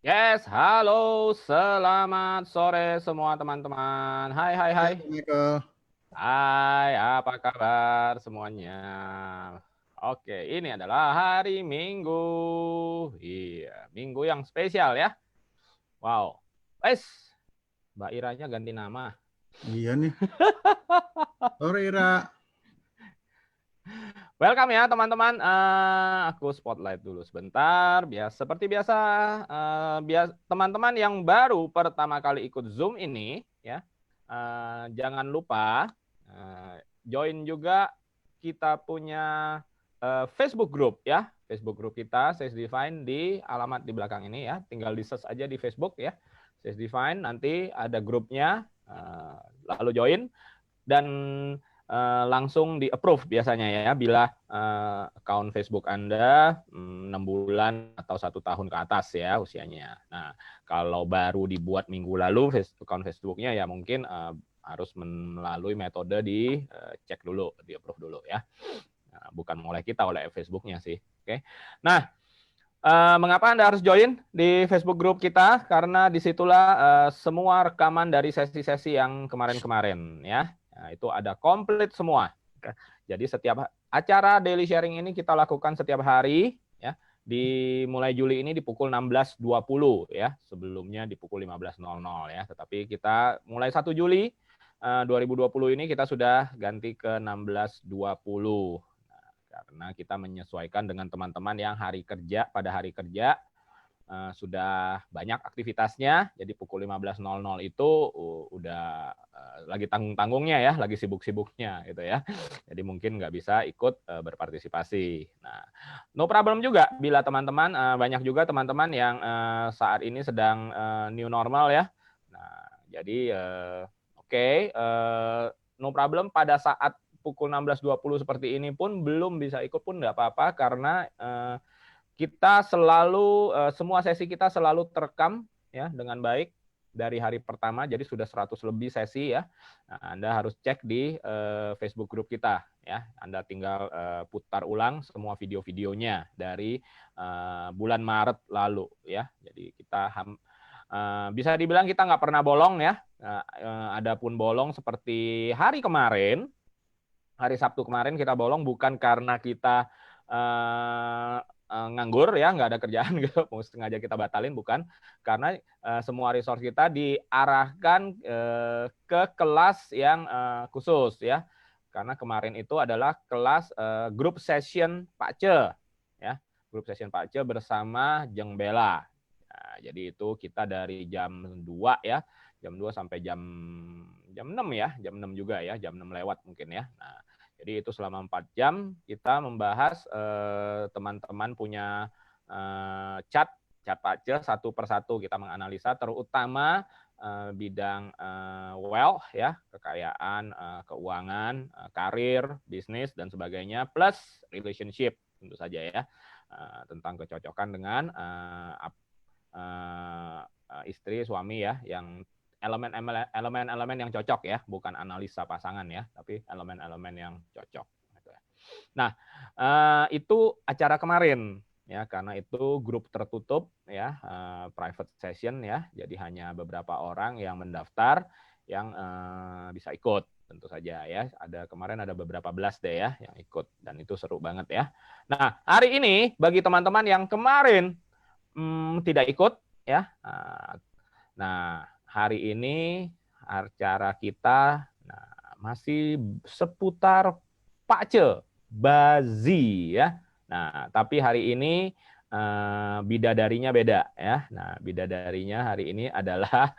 Yes, halo, selamat sore semua teman-teman. Hai, hai, Hai, hai. Michael. Hai, apa kabar semuanya? Oke, ini adalah hari Minggu. Iya, Minggu yang spesial ya. Wow. Wes, Mbak Iranya ganti nama. Iya nih. Sore, Ira. Welcome ya teman-teman. Aku spotlight dulu sebentar. Seperti biasa, teman-teman yang baru pertama kali ikut Zoom ini, ya, jangan lupa join juga kita punya Facebook group ya. Facebook group kita, Sales Define di alamat di belakang ini ya. Tinggal di search aja di Facebook ya. Sales Define, nanti ada grupnya, lalu join dan langsung di approve biasanya ya bila account Facebook Anda 6 bulan atau 1 tahun ke atas ya usianya. Nah, kalau baru dibuat minggu lalu account Facebooknya ya mungkin harus melalui metode di cek dulu, di approve dulu ya. Nah, bukan oleh kita, oleh Facebooknya sih. Oke. Nah, mengapa Anda harus join di Facebook group kita? Karena disitulah semua rekaman dari sesi-sesi yang kemarin-kemarin ya. Nah, itu ada komplit semua. Jadi setiap acara daily sharing ini kita lakukan setiap hari ya. Mulai Juli ini di pukul 16.20 ya. Sebelumnya di pukul 15.00 ya. Tetapi kita mulai 1 Juli 2020 ini kita sudah ganti ke 16.20 karena kita menyesuaikan dengan teman-teman yang pada hari kerja sudah banyak aktivitasnya, jadi pukul 15.00 itu udah lagi tanggung-tanggungnya ya, lagi sibuk-sibuknya gitu ya. Jadi mungkin nggak bisa ikut berpartisipasi. Nah, no problem juga bila teman-teman, banyak juga teman-teman yang saat ini sedang new normal ya. Nah, jadi oke, no problem pada saat pukul 16.20 seperti ini pun belum bisa ikut pun nggak apa-apa karena kita selalu semua sesi kita selalu terekam ya dengan baik dari hari pertama, jadi sudah 100 lebih sesi ya. Nah, Anda harus cek di Facebook grup kita ya. Anda tinggal putar ulang semua video-videonya dari bulan Maret lalu ya. Jadi kita bisa dibilang kita nggak pernah bolong ya. Adapun bolong seperti hari kemarin, hari Sabtu kemarin kita bolong bukan karena kita nganggur ya, nggak ada kerjaan gitu, mau sengaja kita batalin, bukan, karena semua resource kita diarahkan ke kelas yang khusus ya, karena kemarin itu adalah kelas group session Pak Ce ya, group session Pak Ce bersama Jeng Bella. Nah, jadi itu kita dari jam 2 ya, jam 2 sampai jam 6 ya, jam 6 juga ya, jam 6 lewat mungkin ya. Nah, jadi itu selama 4 jam kita membahas teman-teman punya chat pace satu persatu, kita menganalisa terutama bidang wealth ya, kekayaan, keuangan, karir, bisnis dan sebagainya, plus relationship tentu saja ya, tentang kecocokan dengan istri suami ya, yang elemen-elemen yang cocok ya, bukan analisa pasangan ya, tapi elemen-elemen yang cocok. Nah, itu acara kemarin ya, karena itu grup tertutup ya, private session ya, jadi hanya beberapa orang yang mendaftar yang bisa ikut tentu saja ya. Kemarin ada beberapa belas deh ya yang ikut dan itu seru banget ya. Nah, hari ini bagi teman-teman yang kemarin tidak ikut ya, nah, hari ini acara kita masih seputar Pak Ce, Bazi ya. Nah, tapi hari ini bidadarinya beda ya. Nah, bidadarinya hari ini adalah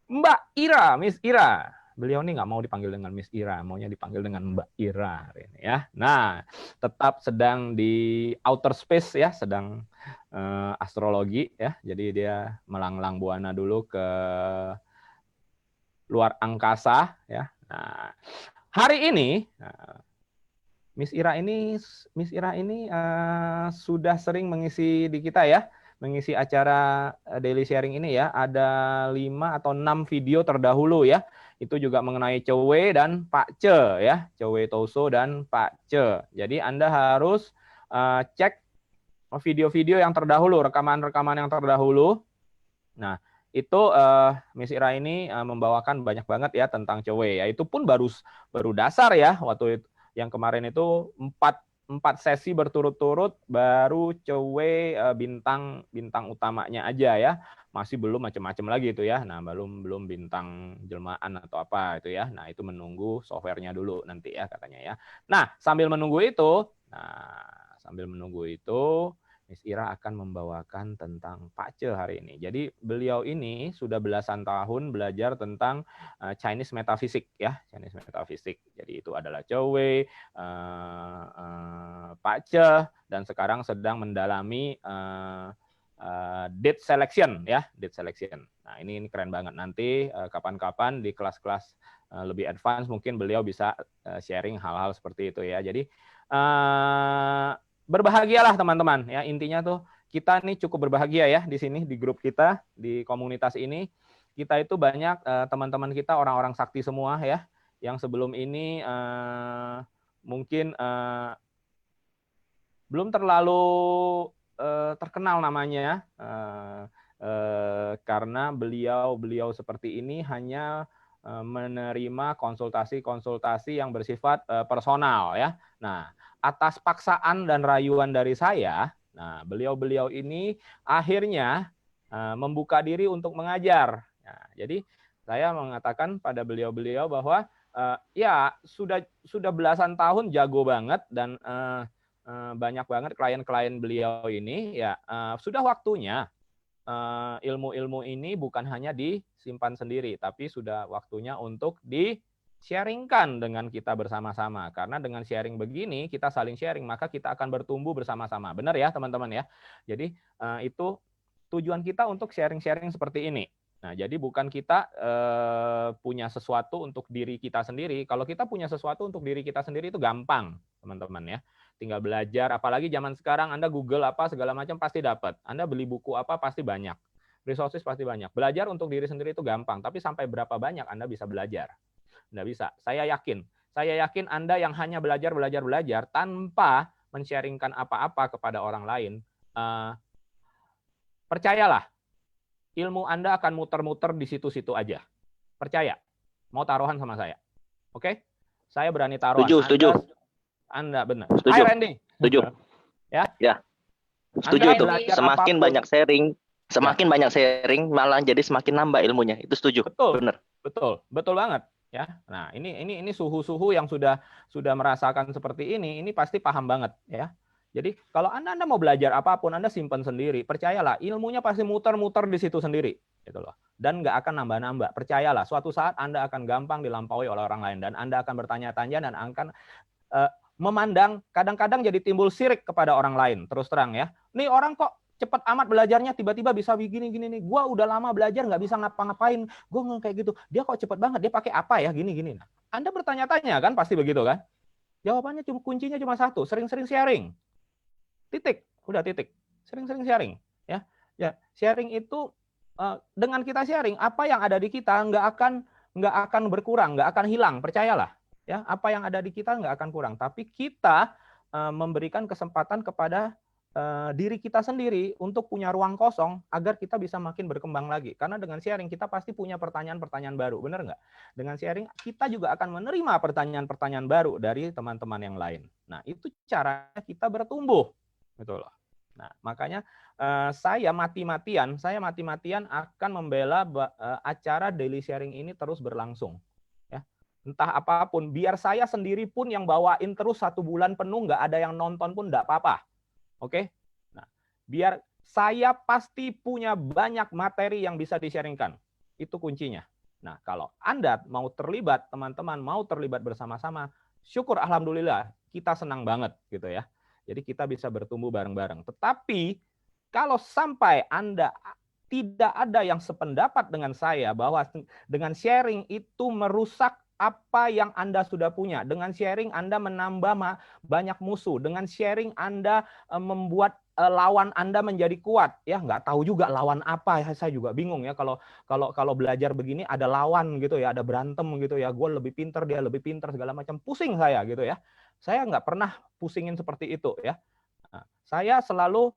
Mbak Ira, Miss Ira. Beliau nih nggak mau dipanggil dengan Miss Ira, maunya dipanggil dengan Mbak Ira hari ini ya. Nah, tetap sedang di outer space ya, sedang astrologi ya. Jadi dia melanglang buana dulu ke luar angkasa ya. Nah, hari ini Miss Ira ini sudah sering mengisi di kita ya, mengisi acara daily sharing ini ya. Ada 5 atau 6 video terdahulu ya. Itu juga mengenai Cewe dan Pak Ce ya, Cewe Toso dan Pak Ce. Jadi Anda harus cek video-video yang terdahulu, rekaman-rekaman yang terdahulu. Nah, itu Miss Ira ini membawakan banyak banget ya tentang Chowe. Ya, itu pun baru dasar ya waktu itu. Yang kemarin itu 4 sesi berturut-turut baru Chowe bintang utamanya aja ya. Masih belum macam-macam lagi itu ya. Nah, belum bintang jelmaan atau apa itu ya. Nah, itu menunggu softwarenya dulu nanti ya katanya ya. Nah, sambil menunggu itu, Miss Ira akan membawakan tentang Pak Ce hari ini. Jadi beliau ini sudah belasan tahun belajar tentang Chinese Metaphysics ya, Chinese Metaphysics. Jadi itu adalah Chowe, Pak Ce, dan sekarang sedang mendalami date selection ya, date selection. Nah ini keren banget. Nanti kapan-kapan di kelas-kelas lebih advance mungkin beliau bisa sharing hal-hal seperti itu ya. Jadi berbahagialah teman-teman ya, intinya tuh kita nih cukup berbahagia ya di sini, di grup kita, di komunitas ini. Kita itu banyak teman-teman kita orang-orang sakti semua ya, yang sebelum ini mungkin belum terlalu terkenal namanya karena beliau seperti ini hanya menerima konsultasi yang bersifat personal ya. Nah, atas paksaan dan rayuan dari saya, nah beliau ini akhirnya membuka diri untuk mengajar. Nah, jadi saya mengatakan pada beliau bahwa ya sudah belasan tahun jago banget dan banyak banget klien-klien beliau ini ya sudah waktunya ilmu-ilmu ini bukan hanya disimpan sendiri, tapi sudah waktunya untuk di-sharingkan dengan kita bersama-sama. Karena dengan sharing begini, kita saling sharing, maka kita akan bertumbuh bersama-sama. Benar ya teman-teman ya? Jadi itu tujuan kita untuk sharing-sharing seperti ini. Nah, jadi bukan kita punya sesuatu untuk diri kita sendiri. Kalau kita punya sesuatu untuk diri kita sendiri itu gampang, teman-teman ya. Tinggal belajar, apalagi zaman sekarang Anda Google apa segala macam pasti dapat. Anda beli buku apa pasti banyak. Resources pasti banyak. Belajar untuk diri sendiri itu gampang, tapi sampai berapa banyak Anda bisa belajar? Anda bisa. Saya yakin Anda yang hanya belajar tanpa men-sharingkan apa-apa kepada orang lain, percayalah, ilmu Anda akan muter-muter di situ-situ aja. Percaya. Mau taruhan sama saya. Oke? Saya berani taruhan. Setuju. Anda benar. Setuju. Hai Randy. Setuju. Ya. Setuju tuh. apapun, Semakin banyak sharing, malah jadi semakin nambah ilmunya. Itu setuju. Betul. Benar. Betul banget ya. Nah, ini suhu-suhu yang sudah merasakan seperti ini pasti paham banget ya. Jadi kalau Anda mau belajar apapun, Anda simpan sendiri. Percayalah, ilmunya pasti muter-muter di situ sendiri, gitu loh. Dan nggak akan nambah-nambah. Percayalah, suatu saat Anda akan gampang dilampaui oleh orang lain dan Anda akan bertanya-tanya dan akan memandang, kadang-kadang jadi timbul sirik kepada orang lain. Terus terang ya. Nih orang kok cepat amat belajarnya, tiba-tiba bisa begini nih. Gua udah lama belajar nggak bisa ngapa-ngapain. Gua kayak gitu. Dia kok cepat banget. Dia pakai apa ya? Gini. Nah, Anda bertanya-tanya kan pasti begitu kan? Jawabannya kuncinya cuma satu, sering-sering sharing. Titik, udah titik. Sering-sering sharing ya. Ya, sharing itu dengan kita sharing, apa yang ada di kita nggak akan berkurang, nggak akan hilang, percayalah. Ya, apa yang ada di kita nggak akan kurang, tapi kita memberikan kesempatan kepada diri kita sendiri untuk punya ruang kosong agar kita bisa makin berkembang lagi. Karena dengan sharing kita pasti punya pertanyaan-pertanyaan baru, benar nggak? Dengan sharing kita juga akan menerima pertanyaan-pertanyaan baru dari teman-teman yang lain. Nah, itu cara kita bertumbuh, gitu loh. Nah, makanya saya mati-matian akan membela acara daily sharing ini terus berlangsung. Entah apapun, biar saya sendiri pun yang bawain terus 1 bulan penuh, nggak ada yang nonton pun nggak apa-apa. Oke? Nah, biar saya pasti punya banyak materi yang bisa di-sharingkan. Itu kuncinya. Nah, kalau Anda mau terlibat, teman-teman mau terlibat bersama-sama, syukur alhamdulillah, kita senang banget gitu ya. Jadi kita bisa bertumbuh bareng-bareng. Tetapi kalau sampai Anda tidak ada yang sependapat dengan saya bahwa dengan sharing itu merusak apa yang Anda sudah punya. Dengan sharing Anda menambah banyak musuh. Dengan sharing Anda membuat lawan Anda menjadi kuat. Ya, nggak tahu juga lawan apa. Saya juga bingung ya kalau belajar begini ada lawan gitu ya, ada berantem gitu ya. Gue lebih pinter, dia lebih pinter segala macam. Pusing saya gitu ya. Saya nggak pernah pusingin seperti itu ya. Nah, saya selalu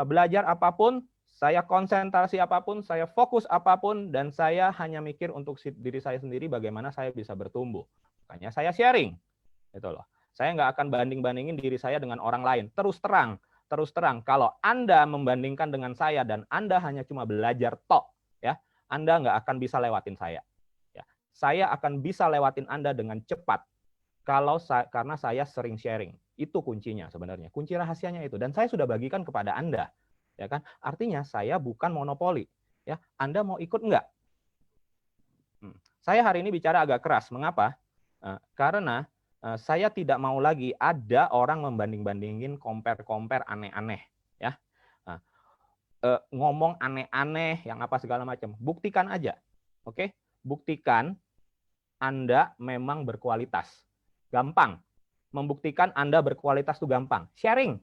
belajar apapun, saya konsentrasi apapun, saya fokus apapun, dan saya hanya mikir untuk diri saya sendiri bagaimana saya bisa bertumbuh. Makanya saya sharing, gitu loh. Saya nggak akan banding-bandingin diri saya dengan orang lain. Terus terang, kalau Anda membandingkan dengan saya dan Anda hanya cuma belajar tok, ya, Anda nggak akan bisa lewatin saya. Ya, saya akan bisa lewatin Anda dengan cepat karena saya sering sharing. Itu kuncinya sebenarnya. Kunci rahasianya itu. Dan saya sudah bagikan kepada Anda. Ya kan? Artinya saya bukan monopoli. Ya, Anda mau ikut enggak? Saya hari ini bicara agak keras. Mengapa? Karena saya tidak mau lagi ada orang membanding-bandingin, compare aneh-aneh, ya. Ngomong aneh-aneh, yang apa segala macam. Buktikan aja, oke? Buktikan Anda memang berkualitas. Gampang. Membuktikan Anda berkualitas itu gampang. Sharing.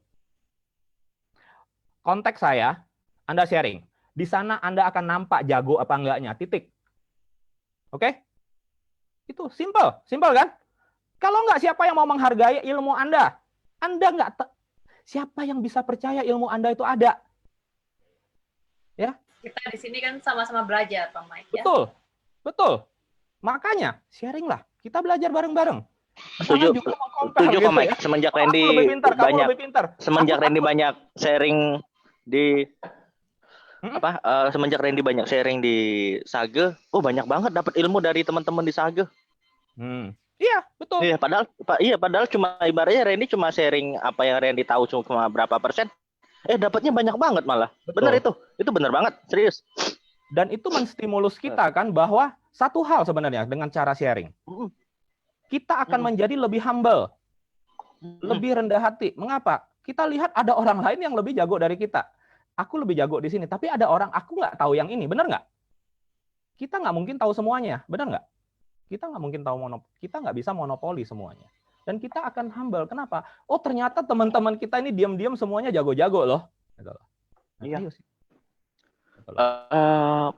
Konteks saya, Anda sharing. Di sana Anda akan nampak jago apa enggaknya, titik. Oke? Itu simple kan? Kalau enggak, siapa yang mau menghargai ilmu Anda? Anda enggak, siapa yang bisa percaya ilmu Anda itu ada? Ya. Kita di sini kan sama-sama belajar, Pak Mike. Ya? Betul. Makanya sharing lah. Kita belajar bareng-bareng. Setuju kok, Mike. Semenjak Randy banyak sharing di semenjak Randy banyak sharing di Sage, banyak banget dapat ilmu dari teman-teman di Sage. Iya, betul. Padahal cuma ibaratnya Randy cuma sharing apa yang Randy tahu cuma berapa persen. Dapatnya banyak banget malah. Betul. Benar itu. Itu benar banget, serius. Dan itu menstimulus kita kan bahwa satu hal sebenarnya dengan cara sharing. Kita akan menjadi lebih humble. Lebih rendah hati. Mengapa? Kita lihat ada orang lain yang lebih jago dari kita. Aku lebih jago di sini, tapi ada orang aku nggak tahu yang ini. Benar nggak? Kita nggak mungkin tahu semuanya. Benar nggak? Kita nggak mungkin tahu kita nggak bisa monopoli semuanya. Dan kita akan humble. Kenapa? Oh, ternyata teman-teman kita ini diam-diam semuanya jago-jago loh. Iya.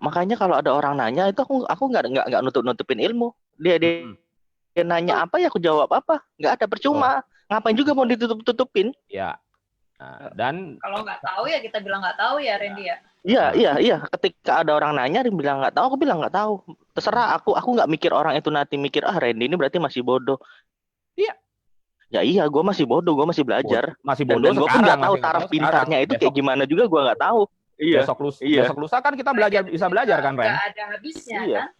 Makanya kalau ada orang nanya itu aku nggak nutupin ilmu. Dia nanya apa ya aku jawab apa. Nggak ada, percuma. Ngapain juga mau ditutup-tutupin? Ya. Nah, dan kalau nggak tahu ya kita bilang nggak tahu ya, Randy ya. Iya. Ketika ada orang nanya dia bilang nggak tahu, aku bilang nggak tahu. Terserah aku nggak mikir orang itu nanti mikir Randy ini berarti masih bodoh. Iya. Ya iya, gue masih bodoh, gue masih belajar. Masih bodoh. Dan gue pun nggak tahu taraf pintarnya itu kayak gimana juga gue nggak tahu. Iya. Besok lusa kan kita bisa belajar kan, Ren? Nggak ada habisnya kan?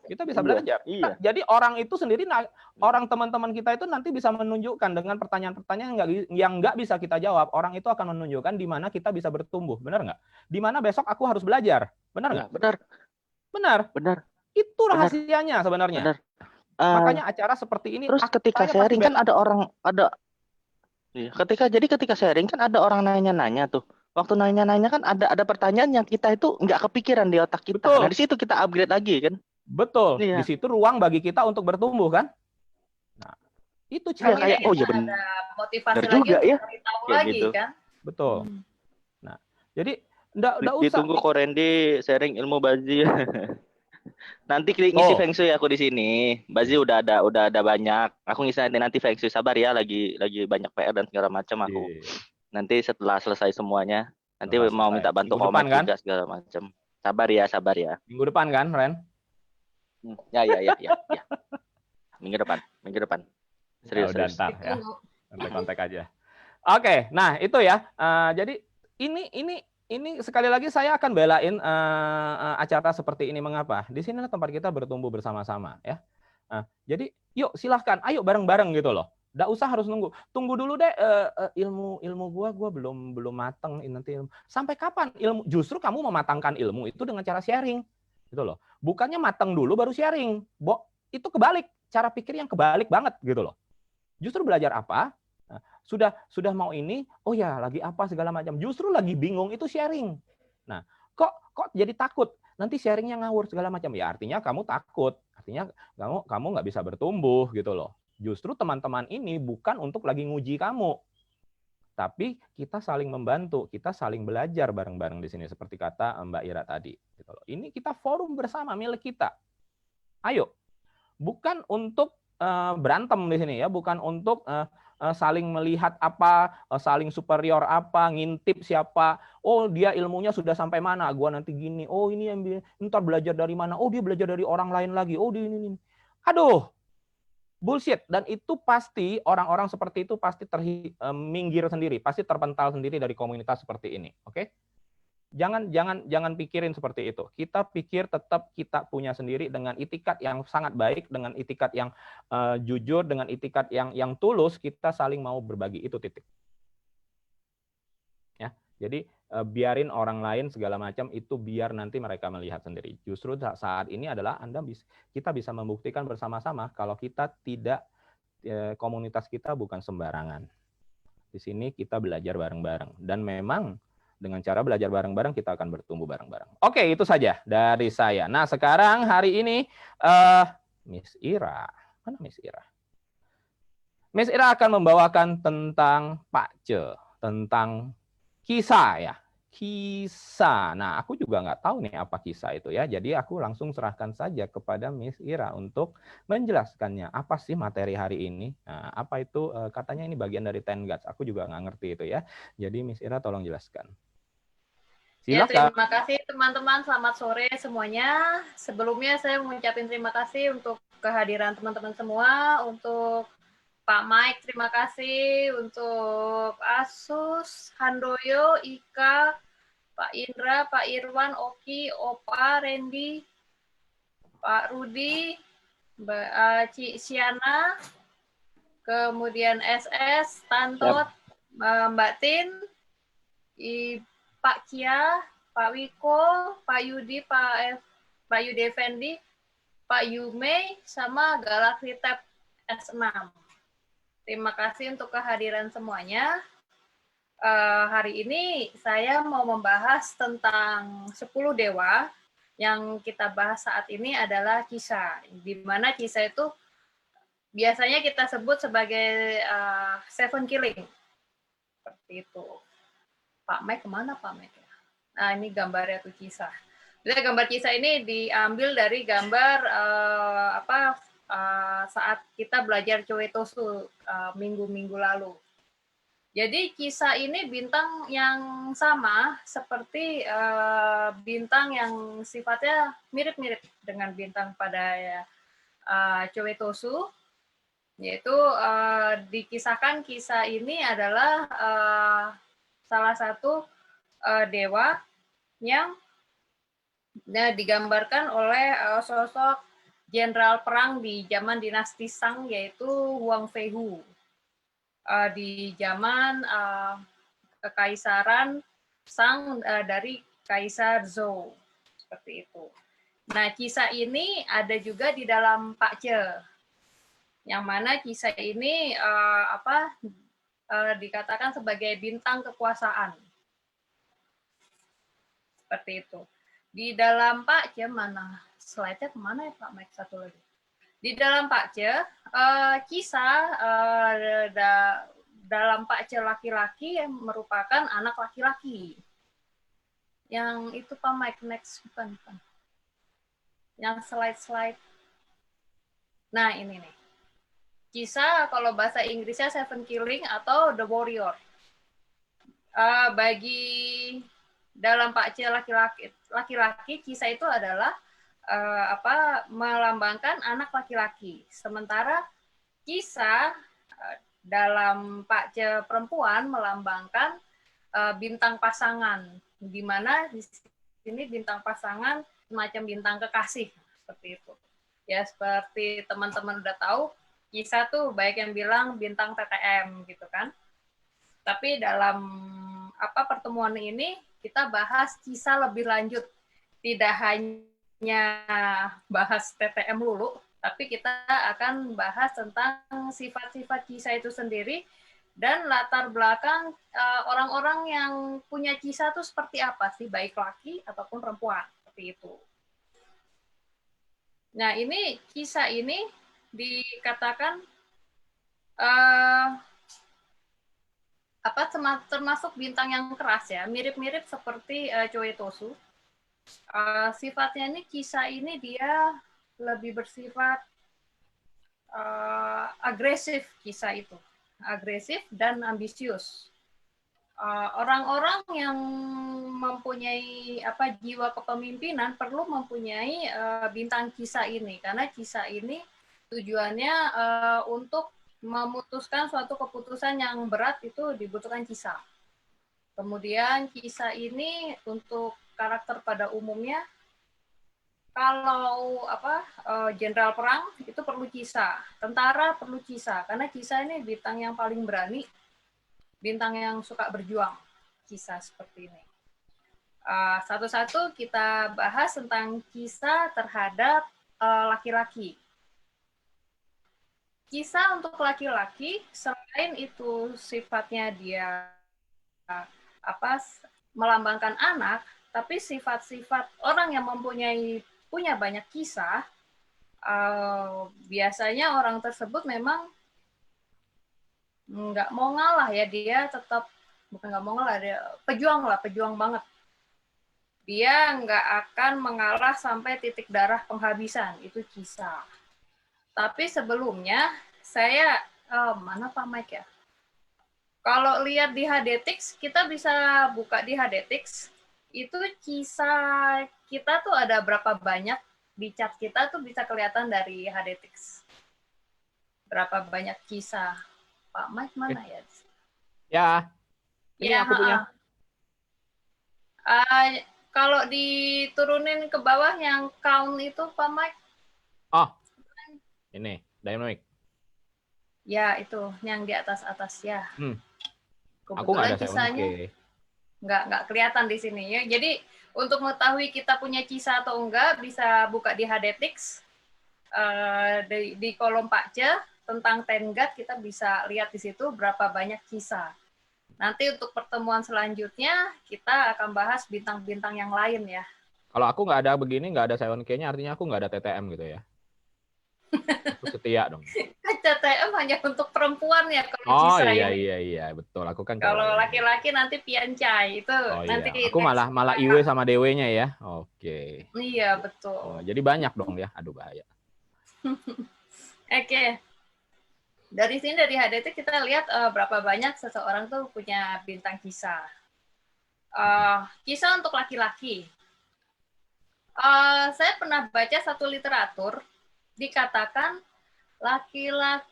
Kita bisa belajar. Iya. Jadi orang itu sendiri, orang teman-teman kita itu nanti bisa menunjukkan dengan pertanyaan-pertanyaan yang nggak bisa kita jawab. Orang itu akan menunjukkan di mana kita bisa bertumbuh, benar nggak? Di mana besok aku harus belajar, benar nggak? Benar. Itu rahasianya sebenarnya. Benar. Makanya acara seperti ini. Terus ketika sharing kan ketika sharing kan ada orang nanya-nanya tuh. Waktu nanya-nanya kan ada pertanyaan yang kita itu nggak kepikiran di otak kita. Betul. Nah, di situ kita upgrade lagi kan. Betul. Iya. Di situ ruang bagi kita untuk bertumbuh kan. Nah, itu cara kayak benar. Motivasi benar lagi juga ya. Tahu Kayak lagi gitu. kan. Betul. Nah, jadi enggak usah. Ditunggu kok Randy sharing ilmu Bazi. Nanti ngisi Feng Shui aku di sini. Bazi udah ada banyak. Aku ngisi nanti Feng Shui, sabar ya, lagi banyak PR dan segala macam aku. Nanti setelah selesai semuanya, nanti mau minta bantu komen kan? Juga segala macam. Sabar ya. Minggu depan kan, Ren? Ya. Minggu depan. Serius. Ntar ya. Nanti kontak aja. Oke, nah itu ya. Jadi ini sekali lagi saya akan belain acara seperti ini. Mengapa? Di sini tempat kita bertumbuh bersama-sama ya. Jadi yuk silahkan, ayo bareng-bareng gitu loh. Nggak usah harus nunggu. Tunggu dulu deh, ilmu gua belum matang nanti. Sampai kapan ilmu? Justru kamu mematangkan ilmu itu dengan cara sharing, gitu loh. Bukannya matang dulu baru sharing. Itu kebalik, cara pikir yang kebalik banget gitu loh. Justru belajar apa? Sudah mau ini, oh ya lagi apa segala macam. Justru lagi bingung itu sharing. Nah, kok jadi takut? Nanti sharingnya ngawur segala macam. Ya artinya kamu takut. Artinya kamu nggak bisa bertumbuh gitu loh. Justru teman-teman ini bukan untuk lagi nguji kamu, tapi kita saling membantu, kita saling belajar bareng-bareng di sini seperti kata Mbak Ira tadi. Gitu loh. Ini kita forum bersama milik kita. Ayo, bukan untuk berantem di sini ya, bukan untuk saling melihat apa, saling superior apa, ngintip siapa. Oh, dia ilmunya sudah sampai mana? Gua nanti gini. Oh, ini yang ntar belajar dari mana? Oh, dia belajar dari orang lain lagi. Oh, dia ini. Aduh, bullshit. Dan itu pasti orang-orang seperti itu pasti minggir sendiri, pasti terpental sendiri dari komunitas seperti ini. Oke? Jangan pikirin seperti itu. Kita pikir tetap kita punya sendiri dengan itikat yang sangat baik, dengan itikat yang jujur, dengan itikat yang tulus, kita saling mau berbagi, itu titik. Ya, jadi biarin orang lain segala macam itu biar nanti mereka melihat sendiri. Justru saat ini adalah kita bisa membuktikan bersama-sama kalau kita tidak, komunitas kita bukan sembarangan. Di sini kita belajar bareng-bareng, dan memang dengan cara belajar bareng-bareng kita akan bertumbuh bareng-bareng. Oke, itu saja dari saya. Nah, sekarang hari ini Miss Ira, mana Miss Ira? Miss Ira akan membawakan tentang Pak Ce, tentang kisah ya. Kisah. Nah, aku juga nggak tahu nih apa kisah itu ya. Jadi aku langsung serahkan saja kepada Miss Ira untuk menjelaskannya. Apa sih materi hari ini? Nah, apa itu, katanya ini bagian dari Ten Gods. Aku juga nggak ngerti itu ya. Jadi Miss Ira tolong jelaskan. Ya, Silakan. terima kasih teman-teman. Selamat sore semuanya. Sebelumnya saya mengucapkan terima kasih untuk kehadiran teman-teman semua, untuk Pak Mike, terima kasih, untuk Asus, Handoyo, Ika, Pak Indra, Pak Irwan, Oki, Opa, Randy, Pak Rudi, Mbak Siana, kemudian SS, Tantot, Mbak Tin, Pak Kia, Pak Wiko, Pak Yudi, Pak Yudi Effendi, Pak Yume, sama Galaxy Tab S6. Terima kasih untuk kehadiran semuanya. Hari ini saya mau membahas tentang 10 dewa. Yang kita bahas saat ini adalah kisah, di mana kisah itu biasanya kita sebut sebagai seven killing. Seperti itu. Pak Mike kemana Pak Mike? Nah, ini gambarnya tuh kisah. Jadi gambar kisah ini diambil dari gambar saat kita belajar Choetosu minggu-minggu lalu. Jadi kisah ini bintang yang sama seperti bintang yang sifatnya mirip-mirip dengan bintang pada Choetosu, yaitu dikisahkan kisah ini adalah salah satu dewa yang digambarkan oleh sosok jenderal perang di zaman dinasti Shang, yaitu Huang Feihu. Di zaman kekaisaran Shang dari Kaisar Zhou. Seperti itu. Nah, kisah ini ada juga di dalam Pak Ce, yang mana kisah ini dikatakan sebagai bintang kekuasaan. Seperti itu. Di dalam Pak Ce, mana slide-nya kemana ya Pak Mike, satu lagi. Di dalam Pak Ce, kisah dalam Pak Ce laki-laki yang merupakan anak laki-laki. Yang itu Pak Mike, next, bukan. Yang slide-slide. Nah, ini nih. Kisah kalau bahasa Inggrisnya Seven Killing atau The Warrior. Bagi dalam Pak Ce laki-laki, kisah itu adalah melambangkan anak laki-laki. Sementara kisah dalam Pak Ce perempuan melambangkan bintang pasangan, di mana di sini bintang pasangan semacam bintang kekasih, seperti itu. Ya, seperti teman-teman udah tahu, kisah tuh baik yang bilang bintang TTM gitu kan. Tapi dalam pertemuan ini kita bahas kisah lebih lanjut, tidak hanya bahas TTM dulu, tapi kita akan bahas tentang sifat-sifat kisah itu sendiri dan latar belakang orang-orang yang punya kisah itu seperti apa sih, baik laki ataupun perempuan, seperti itu. Nah, ini kisah ini dikatakan termasuk bintang yang keras ya, mirip-mirip seperti Choetosu. Sifatnya ini kisah ini dia lebih bersifat agresif, kisah itu. agresif, dan ambisius. Orang-orang yang mempunyai jiwa kepemimpinan perlu mempunyai bintang kisah ini, karena kisah ini tujuannya untuk memutuskan suatu keputusan yang berat, itu dibutuhkan kisah. Kemudian kisah ini untuk karakter pada umumnya, kalau jenderal perang itu perlu kisah, tentara perlu kisah, karena kisah ini bintang yang paling berani, bintang yang suka berjuang, kisah seperti ini. Satu-satu kita bahas tentang kisah terhadap laki-laki. Kisah untuk laki-laki, selain itu sifatnya dia melambangkan anak, tapi sifat-sifat orang yang punya banyak kisah, biasanya orang tersebut memang nggak mau ngalah ya, dia tetap bukan nggak mau ngalah, dia pejuang banget. Dia nggak akan mengalah sampai titik darah penghabisan, itu kisah. Tapi sebelumnya saya mana Pak Mike ya? Kalau lihat di HDTix, kita bisa buka di HDTix, itu kisah kita tuh ada berapa banyak di chat kita tuh bisa kelihatan dari HDTix. Berapa banyak kisah. Pak Mike mana ya? Ya, ini Ya, aku punya. kalau diturunin ke bawah yang count itu, Pak Mike. Oh, ini, dynamic. Ya, itu, yang di atas-atas ya. Aku nggak ada kisahnya nggak kelihatan di sini ya. Jadi untuk mengetahui kita punya kisah atau enggak, bisa buka di HDTix di kolom Pakce tentang Tenggat, kita bisa lihat di situ berapa banyak kisah. Nanti untuk pertemuan selanjutnya kita akan bahas bintang-bintang yang lain ya. Kalau aku nggak ada begini, nggak ada Seven K-nya, artinya aku nggak ada TTM gitu ya. Aku setia dong. TTM hanya untuk perempuan ya kalau Oh kisah iya ini. iya betul, aku kan Kalau cowok. laki-laki nanti piancai itu nanti iya, aku malah Iwe sama Dewe-nya ya. Oke. Iya betul. Jadi banyak dong ya, aduh bahaya. Oke. Dari sini dari HDT kita lihat berapa banyak seseorang tuh punya bintang kisah. Kisah untuk laki-laki. Saya pernah baca satu literatur dikatakan laki-laki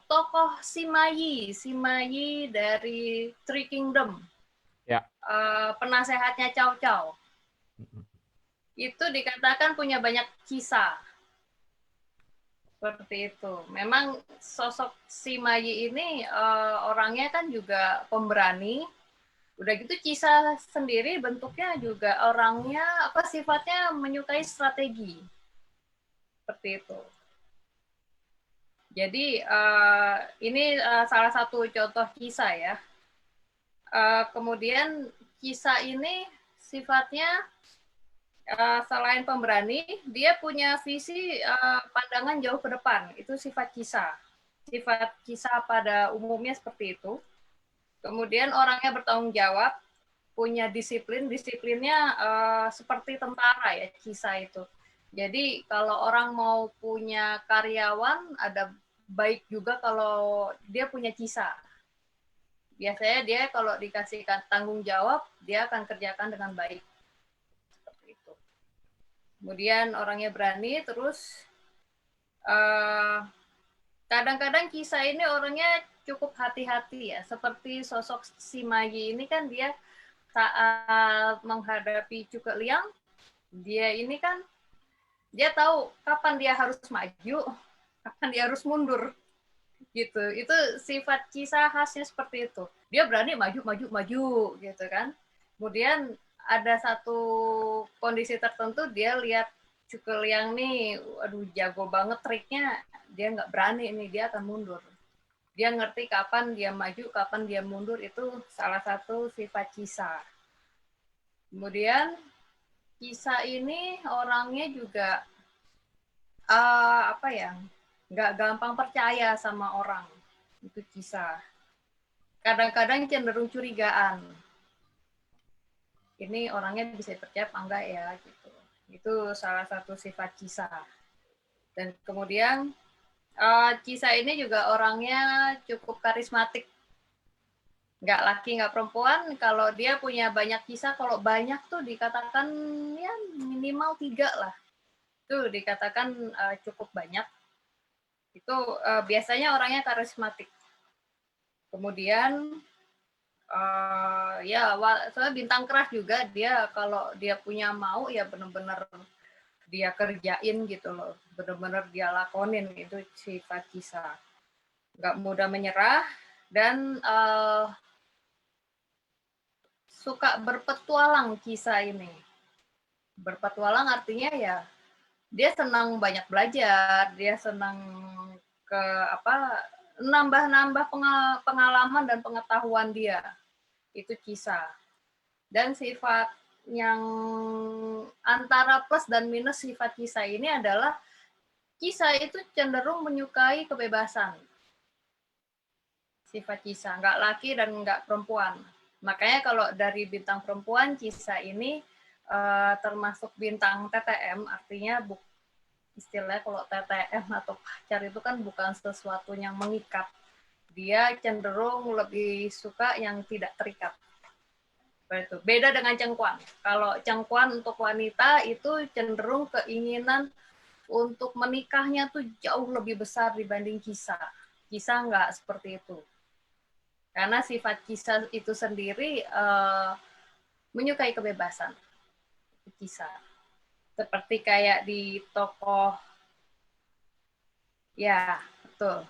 tokoh Simayi dari Three Kingdom. Ya. Penasehatnya Cao Cao. Itu dikatakan punya banyak kisah. Seperti itu. Memang sosok Simayi ini orangnya kan juga pemberani. Udah gitu kisah sendiri bentuknya juga orangnya sifatnya menyukai strategi. Seperti itu. Jadi ini salah satu contoh kisah ya. Kemudian kisah ini sifatnya selain pemberani, dia punya visi pandangan jauh ke depan. Itu sifat kisah. Sifat kisah pada umumnya seperti itu. Kemudian orangnya bertanggung jawab, punya disiplin. Disiplinnya seperti tentara ya, kisah itu. Jadi kalau orang mau punya karyawan, ada baik juga kalau dia punya kisah. Biasanya dia kalau dikasihkan tanggung jawab, dia akan kerjakan dengan baik. Kemudian orangnya berani, terus kadang-kadang kisah ini orangnya cukup hati-hati ya. Seperti sosok Simayi ini kan dia saat menghadapi Cuke Liang, dia ini kan dia tahu kapan dia harus maju, kapan dia harus mundur. Gitu. Itu sifat kisah khasnya seperti itu. Dia berani maju gitu kan. Kemudian ada satu kondisi tertentu dia lihat Cuke Liang nih, aduh jago banget triknya, dia nggak berani nih, dia akan mundur. Dia ngerti kapan dia maju, kapan dia mundur, itu salah satu sifat kisah. Kemudian kisah ini orangnya juga nggak gampang percaya sama orang, itu kisah. Kadang-kadang cenderung curigaan. Ini orangnya bisa dipercaya apa enggak ya gitu. Itu salah satu sifat kisah. Dan kemudian Cisa ini juga orangnya cukup karismatik. Nggak laki, nggak perempuan. Kalau dia punya banyak kisah, kalau banyak tuh dikatakan ya minimal 3 lah. Itu dikatakan cukup banyak. Itu biasanya orangnya karismatik. Kemudian ya soalnya bintang keras juga, dia kalau dia punya mau ya benar-benar dia kerjain gitu loh, benar-benar dia lakonin. Itu sifat Cisa. Nggak mudah menyerah dan suka berpetualang Cisa ini. Berpetualang artinya ya dia senang banyak belajar, dia senang ke nambah-nambah pengalaman dan pengetahuan dia. Itu Cisa. Dan sifat yang antara plus dan minus sifat Cisa ini adalah Cisa itu cenderung menyukai kebebasan. Sifat Cisa, nggak laki dan nggak perempuan. Makanya kalau dari bintang perempuan, Cisa ini termasuk bintang TTM, artinya istilahnya kalau TTM atau pacar itu kan bukan sesuatu yang mengikat. Dia cenderung lebih suka yang tidak terikat. Itu beda dengan cengkuan. Kalau cengkuan untuk wanita itu cenderung keinginan untuk menikahnya tuh jauh lebih besar dibanding Cisa. Cisa nggak seperti itu. Karena sifat Cisa itu sendiri menyukai kebebasan. Cisa. Seperti kayak di tokoh, ya betul.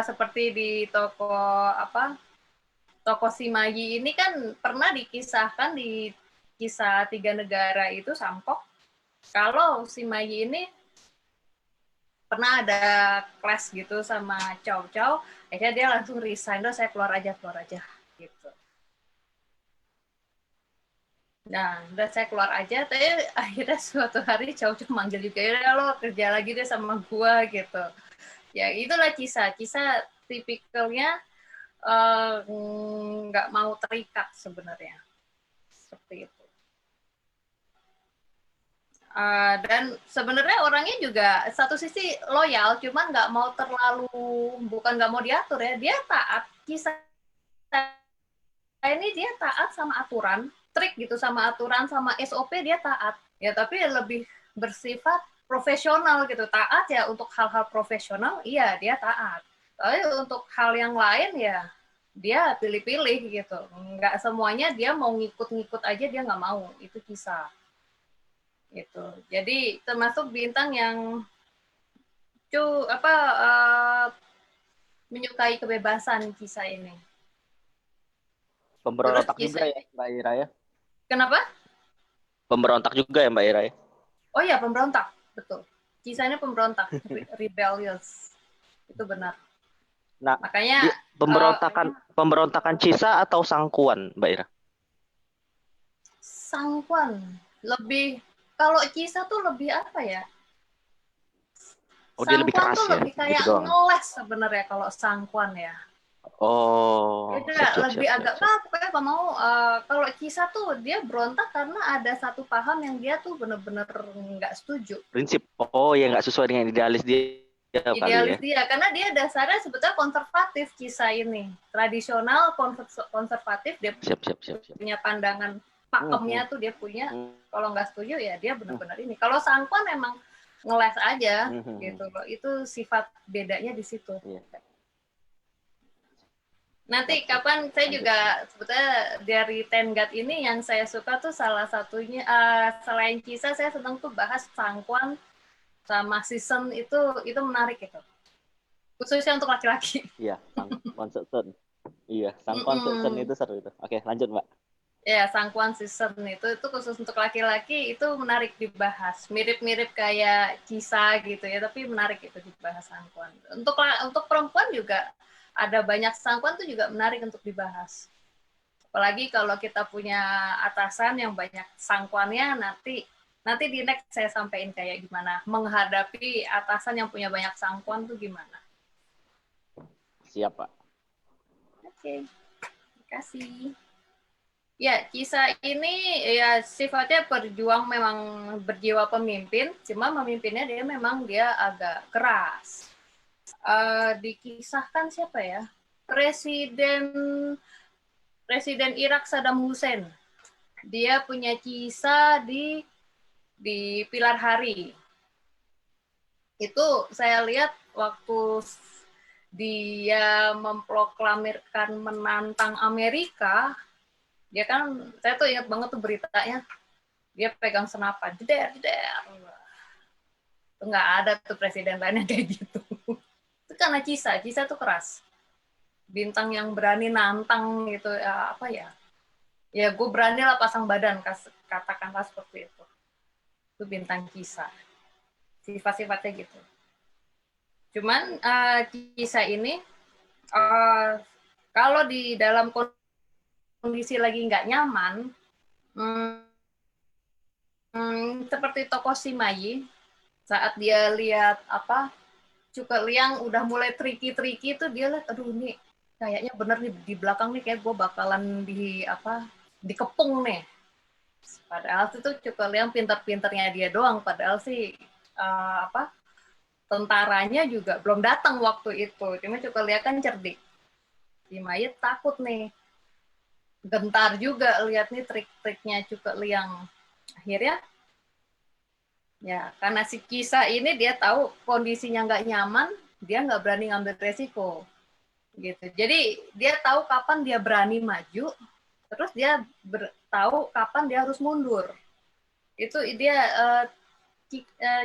Seperti di tokoh tokoh Simayi ini kan pernah dikisahkan di kisah 3 negara itu Sampok. Kalau Simayi ini pernah ada clash gitu sama Chow Chow, akhirnya dia langsung resign, saya keluar aja gitu. Nah, udah saya keluar aja, tapi akhirnya suatu hari Chow Chow manggil juga, ya lo kerja lagi deh sama gua gitu. Ya itulah Cisa. Cisa tipikalnya nggak mau terikat sebenarnya. Seperti itu. Dan sebenarnya orangnya juga satu sisi loyal, cuman nggak mau terlalu, bukan nggak mau diatur ya, dia taat. Cisa ini dia taat sama aturan, trik gitu sama aturan, sama SOP dia taat. Ya tapi lebih bersifat profesional gitu, taat ya untuk hal-hal profesional, iya dia taat. Tapi untuk hal yang lain ya dia pilih-pilih gitu. Nggak semuanya dia mau ngikut-ngikut aja, dia nggak mau. Itu Cisa. Gitu. Jadi termasuk bintang yang menyukai kebebasan Cisa ini. Pemberontak Terus, juga ya Mbak Ira ya? Kenapa? Pemberontak juga ya Mbak Ira ya? Oh iya, pemberontak. Betul. Cisa ini pemberontak. Rebellious. Itu benar. Nah, makanya pemberontakan Cisa atau Sangkuan Mbak Ira? Sangkuan. Lebih, kalau Cisa tuh lebih apa ya? Oh, dia lebih keras tuh ya? lebih kayak gitu ngeles sebenarnya kalau Sangkuan ya. Oh, Lebih agak pokoknya apa mau kalau Cisa tuh dia berontak karena ada satu paham yang dia tuh bener-bener nggak setuju. Prinsip. Oh ya, nggak sesuai dengan idealis dia Idealis kali ya. dia, karena dia dasarnya sebetulnya konservatif Cisa ini. Tradisional, konservatif, dia Siap. punya pandangan pakemnya tuh dia punya. Kalau nggak setuju ya dia benar-benar ini. Kalau Sangkuan emang ngeles aja gitu loh. Itu sifat bedanya di situ. Nanti kapan saya juga sebetulnya dari Tengat ini yang saya suka tuh salah satunya selain Cisa saya senang tuh bahas Sangkuan sama Season itu menarik gitu. Khususnya untuk laki-laki. Iya, Sangkuan Season. Iya, Sangkuan Season itu seru itu. Oke, lanjut Mbak. Ya, Sangkuan Season itu khusus untuk laki-laki itu menarik dibahas. Mirip-mirip kayak Cisa gitu ya, tapi menarik itu dibahas Sangkuan. Untuk perempuan juga ada banyak Sangkuan tuh juga menarik untuk dibahas. Apalagi kalau kita punya atasan yang banyak Sangkuannya, nanti di next saya sampaikan kayak gimana menghadapi atasan yang punya banyak Sangkuan tuh gimana. Siap, Pak. Oke. Terima kasih. Ya, Cisa ini ya sifatnya berjuang, memang berjiwa pemimpin, cuma memimpinnya dia memang dia agak keras. dikisahkan siapa ya? Presiden Irak Saddam Hussein. Dia punya kisah di Pilar Hari. Itu saya lihat waktu dia memproklamirkan menantang Amerika, dia kan, saya tuh ingat banget tuh beritanya, dia pegang senapan, jeder. Nggak ada tuh presiden lainnya kayak gitu. Itu karena Cisa tuh keras. Bintang yang berani nantang gitu, ya apa ya? Ya gue berani lah pasang badan, katakanlah seperti itu. Itu bintang Cisa. Sifat-sifatnya gitu. Cuman Cisa ini, kalau di dalam kondisi lagi nggak nyaman, seperti tokoh Simayi, saat dia lihat Cuka Liang udah mulai tricky itu, dia lihat, aduh ini kayaknya bener nih di belakang nih, kayak gue bakalan dikepung nih. Padahal itu Cuka Liang pinter-pinternya dia doang, padahal sih tentaranya juga belum datang waktu itu. Cuma Cuka Liang kan cerdik. Simayi takut nih, gentar juga lihat nih trik-triknya Cuka Liang. Akhirnya ya, karena si Kisah ini dia tahu kondisinya nggak nyaman, dia nggak berani ngambil resiko. Gitu. Jadi dia tahu kapan dia berani maju, terus dia tahu kapan dia harus mundur. Itu dia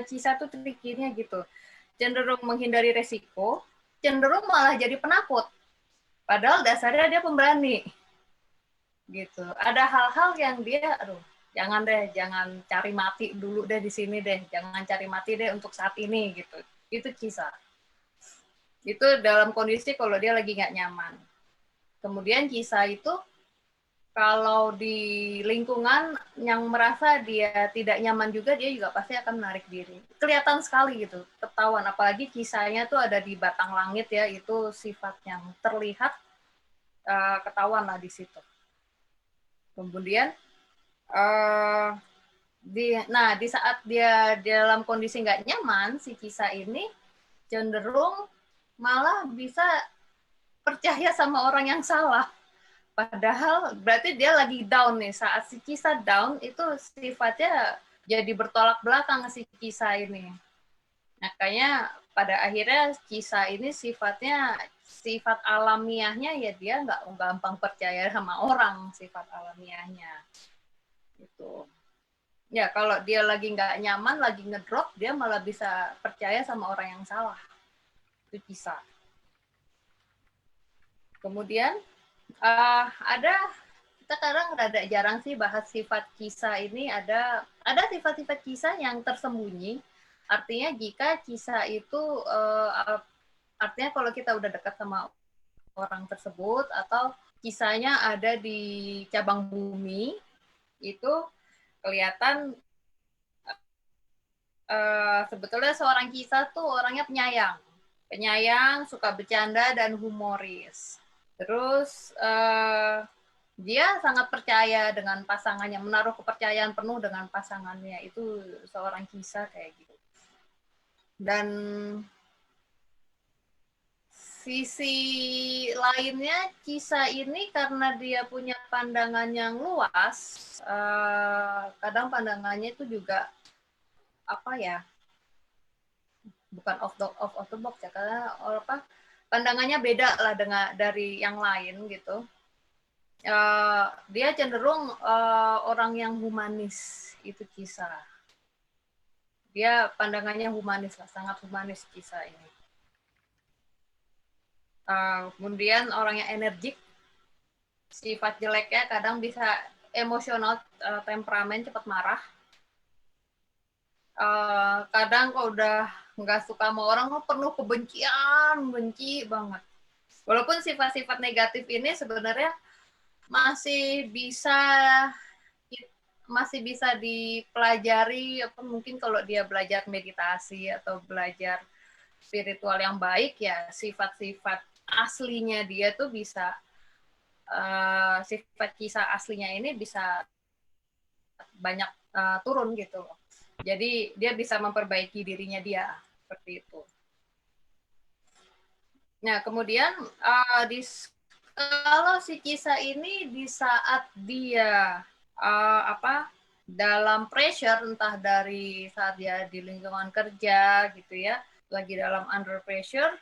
Kisah tuh triknya gitu. Cenderung menghindari resiko, cenderung malah jadi penakut. Padahal dasarnya dia pemberani. Gitu. Ada hal-hal yang dia, jangan cari mati dulu deh di sini deh, jangan cari mati deh untuk saat ini gitu. Itu Kisah. Itu dalam kondisi kalau dia lagi nggak nyaman. Kemudian Kisah itu kalau di lingkungan yang merasa dia tidak nyaman juga, dia juga pasti akan menarik diri. Kelihatan sekali gitu, ketahuan. Apalagi Kisahnya tuh ada di batang langit ya, itu sifat yang terlihat, ketahuan lah di situ. Kemudian di saat dia dalam kondisi nggak nyaman, si Kisah ini cenderung malah bisa percaya sama orang yang salah. Padahal berarti dia lagi down nih. Saat si Kisah down, itu sifatnya jadi bertolak belakang si Kisah ini. Makanya pada akhirnya Kisah ini sifat alamiahnya ya dia nggak gampang percaya sama orang, sifat alamiahnya. Gitu. Ya, kalau dia lagi nggak nyaman, lagi ngedrop, dia malah bisa percaya sama orang yang salah. Itu Kisah. Kemudian kita kadang rada jarang sih bahas sifat Kisah ini. Ada sifat-sifat Kisah yang tersembunyi. Artinya jika Kisah itu artinya kalau kita udah dekat sama orang tersebut atau kisahnya ada di cabang bumi, itu kelihatan sebetulnya seorang Kisah tuh orangnya penyayang, suka bercanda dan humoris. Terus dia sangat percaya dengan pasangannya, menaruh kepercayaan penuh dengan pasangannya. Itu seorang Kisah kayak gitu. Dan sisi lainnya, Kisah ini karena dia punya pandangan yang luas, kadang pandangannya itu juga bukan off the box ya, karena pandangannya beda lah dari yang lain gitu. Dia cenderung orang yang humanis, itu Kisah. Dia pandangannya humanis lah, sangat humanis Kisah ini. Kemudian orang yang energik, sifat jeleknya kadang bisa emosional, temperamen, cepat marah. Kadang kalau udah nggak suka sama orang, penuh kebencian, benci banget. Walaupun sifat-sifat negatif ini sebenarnya masih bisa dipelajari, mungkin kalau dia belajar meditasi atau belajar spiritual yang baik, ya sifat-sifat aslinya dia tuh bisa, sifat Kisah aslinya ini bisa banyak turun gitu. Jadi dia bisa memperbaiki dirinya dia, seperti itu. Nah, kemudian kalau si Kisah ini di saat dia dalam pressure, entah dari saat dia di lingkungan kerja gitu ya, lagi dalam under pressure,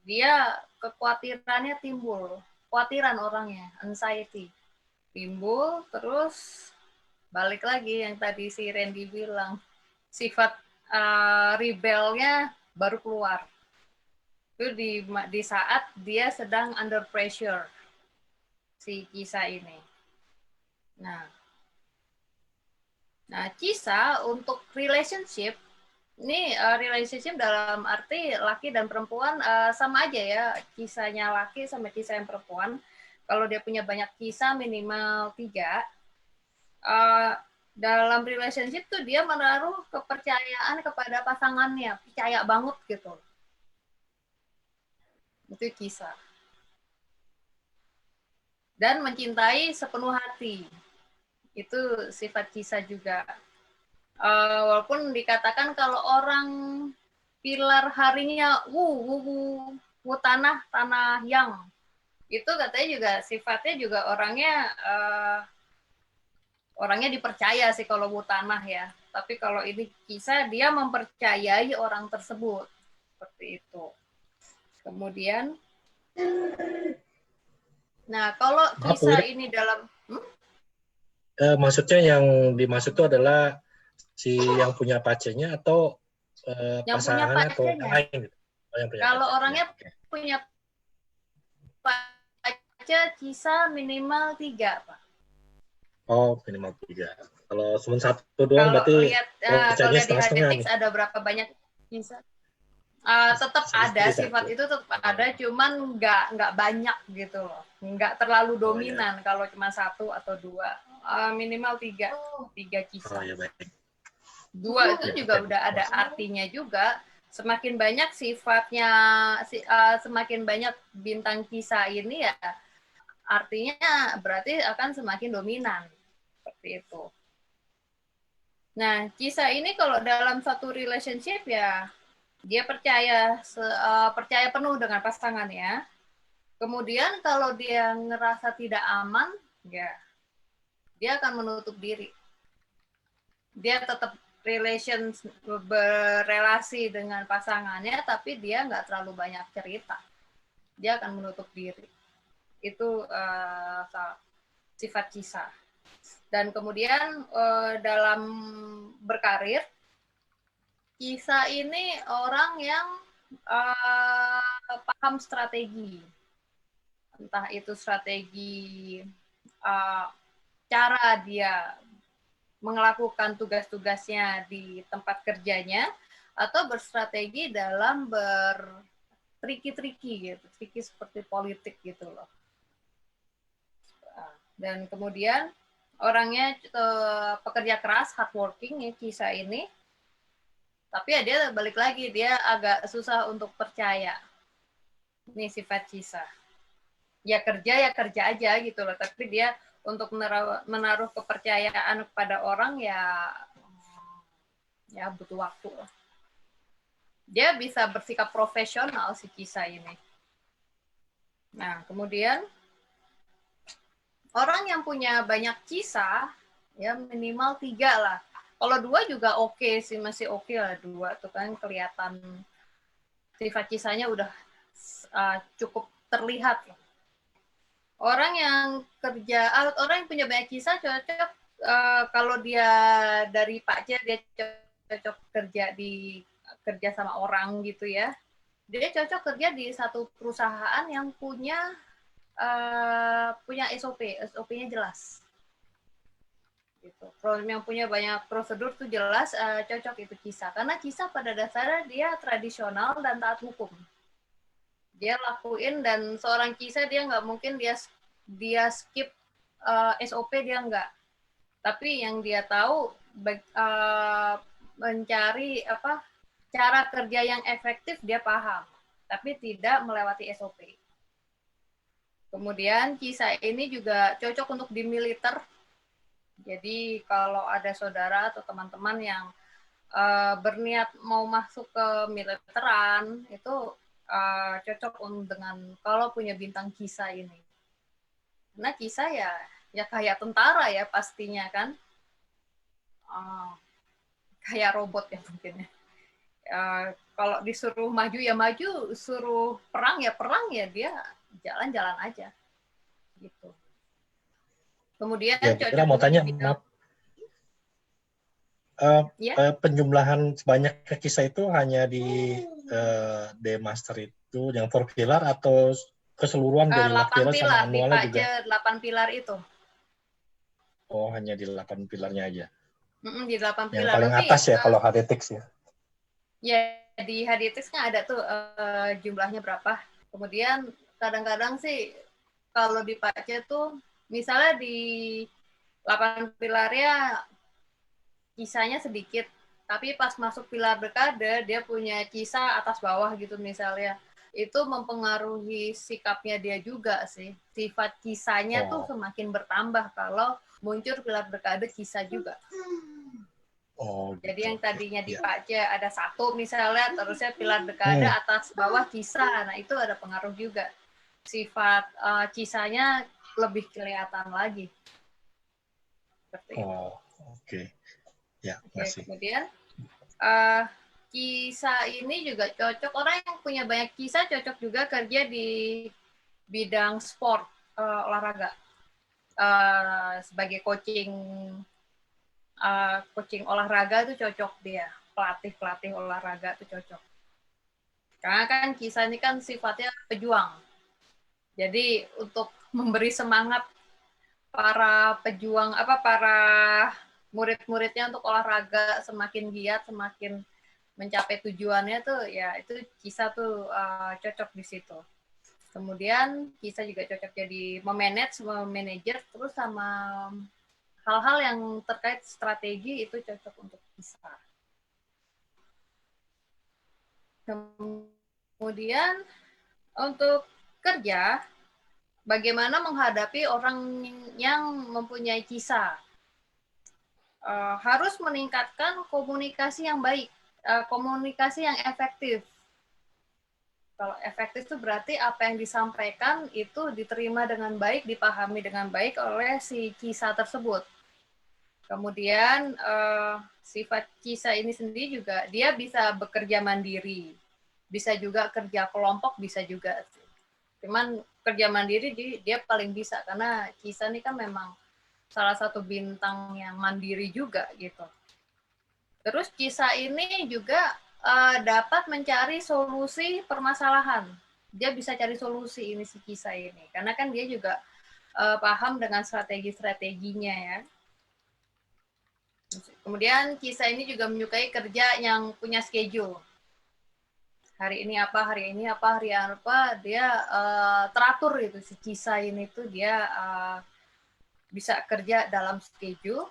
dia kekhawatirannya timbul, kekhawatiran orangnya, anxiety timbul, terus balik lagi yang tadi si Randy bilang, sifat rebelnya baru keluar. Itu di saat dia sedang under pressure, si Kisah ini. Nah, Kisah untuk relationship, ini relationship dalam arti laki dan perempuan sama aja ya, kisahnya laki sama kisah yang perempuan. Kalau dia punya banyak kisah, minimal 3, dalam relationship tuh dia menaruh kepercayaan kepada pasangannya, percaya banget gitu. Itu Kisah. Dan mencintai sepenuh hati. Itu sifat Kisah juga. Walaupun dikatakan kalau orang pilar harinya tanah yang, itu katanya juga sifatnya juga orangnya dipercaya sih kalau tanah ya. Tapi kalau ini Kisah, dia mempercayai orang tersebut. Seperti itu. Kemudian, nah kalau Kisah ini dalam... maksudnya yang dimaksud itu adalah si yang punya pacarnya atau yang punya pasangannya atau pacarnya. yang lain gitu? Kalau orangnya punya pacar, Kisah minimal 3, Pak. Oh, minimal 3. Kalau cuma 1 doang Kalau berarti lihat percayanya di setengah-setengah Habitix nih. ada berapa banyak Kisah? Tetap ada, sifat itu tetap ada, cuman nggak banyak gitu loh, nggak terlalu dominan. Kalau cuma 1 atau 2, minimal 3 Kisah. 2 itu juga udah ada artinya juga. Semakin banyak sifatnya, semakin banyak bintang Kisah ini ya, artinya berarti akan semakin dominan. Seperti itu. Nah, Kisah ini kalau dalam satu relationship ya, dia percaya penuh dengan pasangannya. Kemudian kalau dia ngerasa tidak aman, ya dia akan menutup diri. Dia tetap berrelasi dengan pasangannya, tapi dia nggak terlalu banyak cerita. Dia akan menutup diri. Itu sifat Kisah. Dan kemudian dalam berkarir, Kisah ini orang yang paham strategi. Entah itu strategi cara dia melakukan tugas-tugasnya di tempat kerjanya, atau berstrategi dalam triki-triki gitu, triki seperti politik gitu loh. Dan kemudian orangnya pekerja keras, hardworking ya Kisah ini, tapi ya dia balik lagi, dia agak susah untuk percaya. Ini sifat Kisah. Ya kerja aja gitu loh, tapi dia untuk menaruh kepercayaan kepada orang ya butuh waktu. Dia bisa bersikap profesional si Kisah ini. Nah, kemudian orang yang punya banyak Kisah ya minimal 3 lah. Kalau 2 juga oke sih, masih oke lah 2 tuh kan kelihatan sifat Kisahnya udah cukup terlihat. Orang yang punya banyak Kisah cocok kalau dia dari pacar, dia cocok kerja sama orang gitu ya. Dia cocok kerja di satu perusahaan yang punya SOP-nya jelas. Gitu. Yang punya banyak prosedur tuh jelas, cocok itu Kisah. Karena Kisah pada dasarnya dia tradisional dan taat hukum. Dia lakuin, dan seorang Kisah dia nggak mungkin dia skip SOP, dia nggak. Tapi yang dia tahu mencari cara kerja yang efektif, dia paham, tapi tidak melewati SOP. Kemudian Kisah ini juga cocok untuk di militer. Jadi kalau ada saudara atau teman-teman yang berniat mau masuk ke militeran, itu cocok dengan kalau punya bintang kisah ini. Karena kisah ya kayak tentara ya pastinya kan. Kayak robot ya mungkin ya. Kalau disuruh maju ya maju, suruh perang ya dia jalan-jalan aja gitu. Kemudian Ya, cocok mau tanya, penjumlahan sebanyak kisah itu hanya di The Master itu yang 4 pilar atau keseluruhan dari 8 pilar pilar sama di manualnya juga? 8 pilar itu. Oh, hanya di 8 pilarnya aja. Di 8 Yang pilar. paling Tapi, atas ya kalau HDTX ya. Ya, di HDTX kan ada tuh jumlahnya berapa. Kemudian kadang-kadang sih kalau dipakai tuh misalnya di 8 pilarnya kisahnya sedikit, tapi pas masuk pilar dekade dia punya kisah atas bawah gitu misalnya. Itu mempengaruhi sikapnya dia juga sih. Sifat kisahnya tuh semakin bertambah kalau muncul pilar dekade kisah juga. Jadi yang tadinya dibaca ada 1 misalnya, terusnya pilar dekade atas bawah kisah. Nah itu ada pengaruh juga. Sifat kisahnya lebih kelihatan lagi. Seperti itu. Oke. Ya, Oke, kemudian kisah ini juga cocok, orang yang punya banyak kisah cocok juga kerja di bidang sport, olahraga. Sebagai coaching olahraga itu cocok dia. Pelatih olahraga itu cocok. Karena kan kisah ini kan sifatnya pejuang. Jadi untuk memberi semangat para pejuang, para murid-muridnya untuk olahraga semakin giat, semakin mencapai tujuannya tuh ya itu kisah tuh cocok di situ. Kemudian kisah juga cocok jadi manajer terus sama hal-hal yang terkait strategi itu cocok untuk kisah. Kemudian untuk kerja, bagaimana menghadapi orang yang mempunyai kisah. Harus meningkatkan komunikasi yang baik, komunikasi yang efektif. Kalau efektif itu berarti apa yang disampaikan itu diterima dengan baik, dipahami dengan baik oleh si kisah tersebut. Kemudian sifat kisah ini sendiri juga dia bisa bekerja mandiri, bisa juga kerja kelompok, bisa juga. Cuman kerja mandiri dia paling bisa karena kisah ini kan memang salah satu bintang yang mandiri juga gitu. Terus kisah ini juga dapat mencari solusi permasalahan. Dia bisa cari solusi ini si kisah ini karena kan dia juga paham dengan strategi-strateginya ya. Kemudian kisah ini juga menyukai kerja yang punya schedule. Hari ini apa, hari apa, dia teratur gitu. Si kisah ini tuh dia bisa kerja dalam schedule.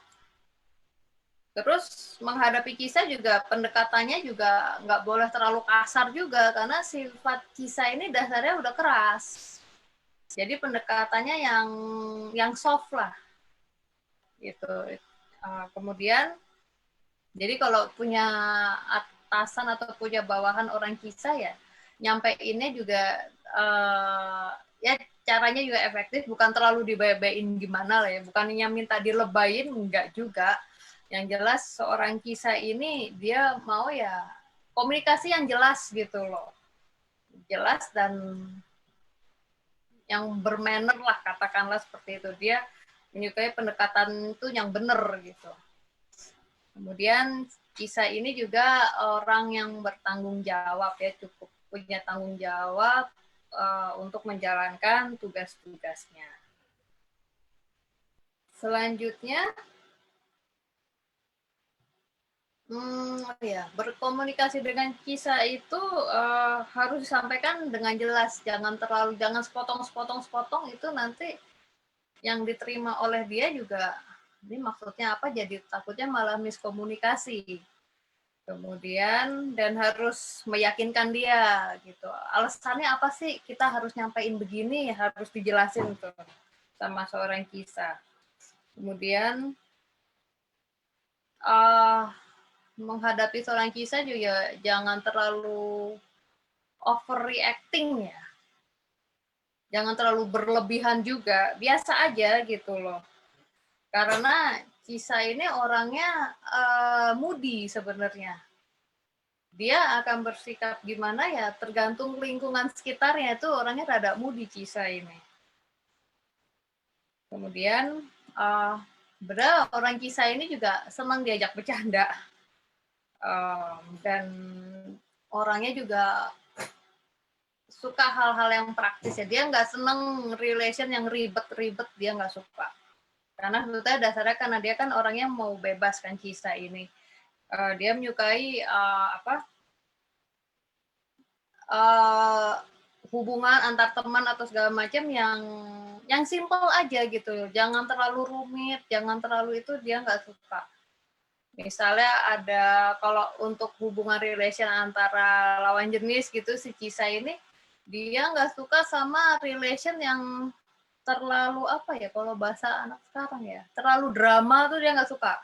Terus menghadapi kisah juga pendekatannya juga nggak boleh terlalu kasar juga karena sifat kisah ini dasarnya udah keras. Jadi pendekatannya yang soft lah. Gitu. Kemudian jadi kalau punya atasan atau punya bawahan orang kisah ya nyampeinnya juga ya caranya juga efektif, bukan terlalu dibayain gimana lah ya, bukannya minta dilebayin, enggak juga. Yang jelas seorang kisah ini dia mau ya komunikasi yang jelas gitu loh, jelas dan yang bermanner lah, katakanlah seperti itu. Dia menyukai pendekatan itu yang benar gitu. Kemudian kisah ini juga orang yang bertanggung jawab ya, cukup punya tanggung jawab untuk menjalankan tugas-tugasnya. Selanjutnya, berkomunikasi dengan kisah itu harus disampaikan dengan jelas, jangan sepotong itu nanti yang diterima oleh dia juga ini maksudnya apa, jadi takutnya malah miskomunikasi. Kemudian dan harus meyakinkan dia gitu. Alasannya apa sih kita harus nyampein begini, harus dijelasin tuh sama seorang kisah. Kemudian menghadapi seorang kisah juga jangan terlalu overreacting ya. Jangan terlalu berlebihan juga, biasa aja gitu loh. Karena Cisa ini orangnya moody sebenarnya. Dia akan bersikap gimana ya tergantung lingkungan sekitarnya, itu orangnya rada moody Cisa ini. Kemudian benar orang Cisa ini juga senang diajak bercanda. Dan orangnya juga suka hal-hal yang praktis ya. Dia nggak seneng relation yang ribet-ribet, dia nggak suka. Karena sebetulnya dasarnya karena dia kan orangnya mau bebas kan Cisa ini. Dia menyukai hubungan antar teman atau segala macam yang simple aja gitu. Jangan terlalu rumit, jangan terlalu itu, dia nggak suka. Misalnya ada kalau untuk hubungan relation antara lawan jenis gitu, si Cisa ini dia nggak suka sama relation yang terlalu apa ya, kalau bahasa anak sekarang ya, terlalu drama tuh dia nggak suka.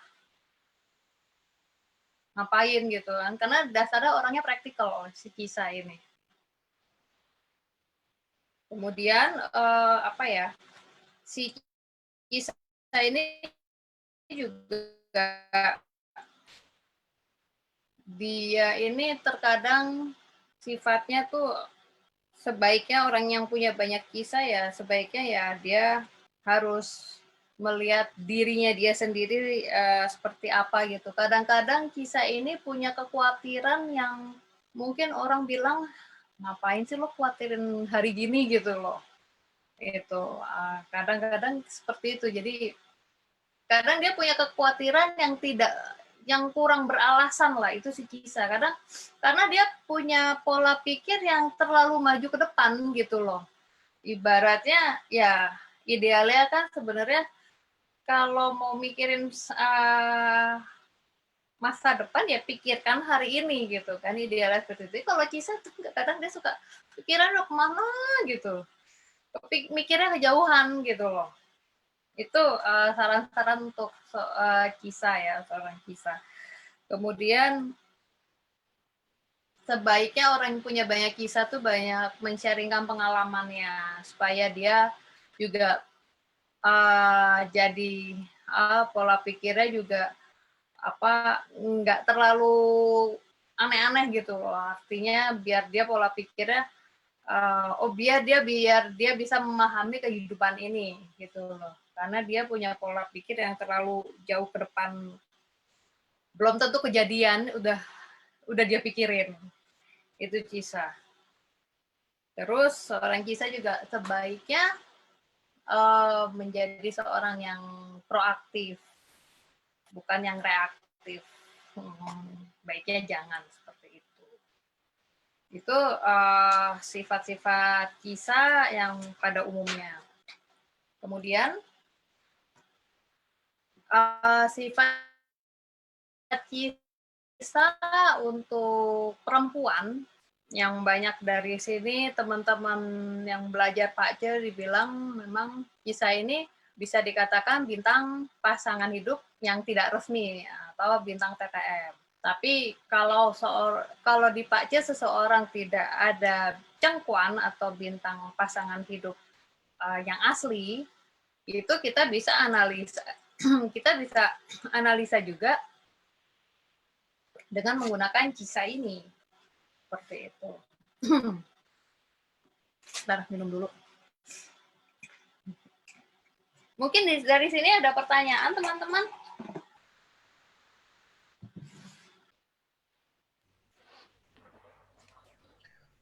Ngapain gitu kan, karena dasarnya orangnya praktikal si Cisa ini. Kemudian si Cisa ini juga dia ini terkadang sifatnya tuh sebaiknya orang yang punya banyak kisah ya sebaiknya ya dia harus melihat dirinya dia sendiri seperti apa gitu. Kadang-kadang kisah ini punya kekhawatiran yang mungkin orang bilang ngapain sih lo khawatirin hari gini gitu loh. Itu kadang-kadang seperti itu. Jadi kadang dia punya kekhawatiran yang kurang beralasan lah, itu si Cisa. Karena dia punya pola pikir yang terlalu maju ke depan gitu loh. Ibaratnya ya idealnya kan sebenarnya kalau mau mikirin masa depan ya pikirkan hari ini gitu kan, idealnya seperti itu. Kalau Cisa kadang dia suka pikiran udah kemana gitu, mikirnya kejauhan gitu loh. Itu saran-saran untuk Cisa ya, seorang Cisa. Kemudian sebaiknya orang yang punya banyak kisah tuh banyak men-sharingkan pengalamannya supaya dia juga jadi pola pikirnya juga nggak terlalu aneh-aneh gitu loh. Artinya biar dia pola pikirnya biar dia bisa memahami kehidupan ini gitu loh. Karena dia punya pola pikir yang terlalu jauh ke depan, belum tentu kejadian udah dia pikirin. Itu Cisa. Terus seorang Cisa juga sebaiknya menjadi seorang yang proaktif, bukan yang reaktif. Baiknya jangan seperti itu. Itu sifat-sifat Cisa yang pada umumnya. Kemudian sifat Cisa untuk perempuan yang banyak dari sini teman-teman yang belajar Pak Ce dibilang memang Cisa ini bisa dikatakan bintang pasangan hidup yang tidak resmi atau bintang TTM. Tapi kalau di Pak Ce seseorang tidak ada cengkuan atau bintang pasangan hidup yang asli, itu kita bisa analisa juga dengan menggunakan Cisa ini. Seperti itu. Bentar, minum dulu. Mungkin dari sini ada pertanyaan, teman-teman?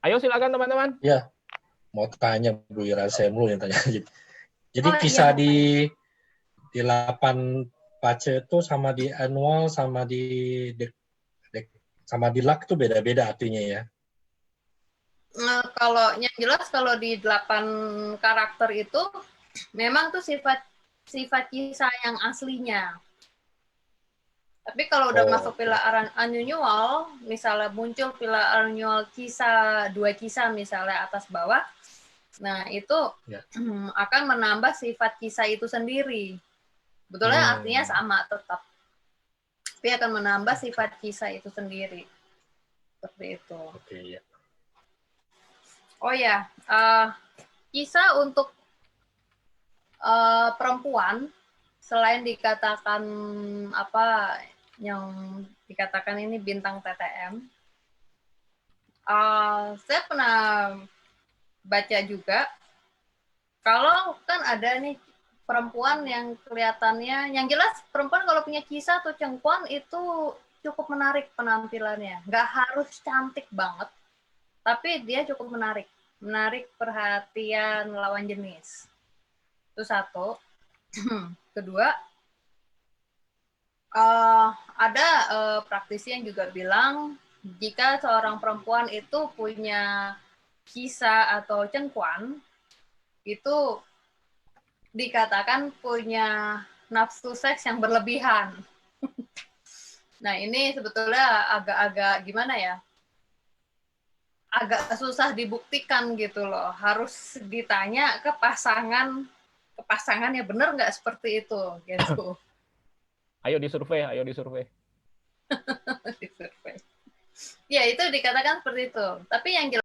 Ayo silakan teman-teman. Ya, mau tanya Bu Ira, saya mulu yang tanya. Jadi kisah di 8 pace itu sama di annual sama di luck itu beda-beda artinya ya. Kalau yang jelas kalau di 8 karakter itu memang tuh sifat Cisa yang aslinya. Tapi kalau udah masuk pilar annual, misalnya muncul pilar annual Cisa 2 Cisa misalnya atas bawah, nah itu akan menambah sifat Cisa itu sendiri. Betulnya artinya sama tetap. Tapi akan menambah sifat Cisa itu sendiri. Seperti itu. Oke, ya. Oh ya, kisah untuk perempuan selain dikatakan apa yang dikatakan ini bintang TTM, saya pernah baca juga kalau kan ada nih perempuan yang kelihatannya, yang jelas perempuan kalau punya kisah atau cengkuan itu cukup menarik penampilannya, nggak harus cantik banget, tapi dia cukup menarik perhatian lawan jenis. Itu satu. Kedua, ada praktisi yang juga bilang jika seorang perempuan itu punya kisah atau cengkuan, itu dikatakan punya nafsu seks yang berlebihan. Nah, ini sebetulnya agak-agak gimana ya? Agak susah dibuktikan gitu loh. Harus ditanya ke pasangannya benar nggak seperti itu gitu. Ayo disurvei, ayo disurvei. Ya, itu dikatakan seperti itu. Tapi yang jelas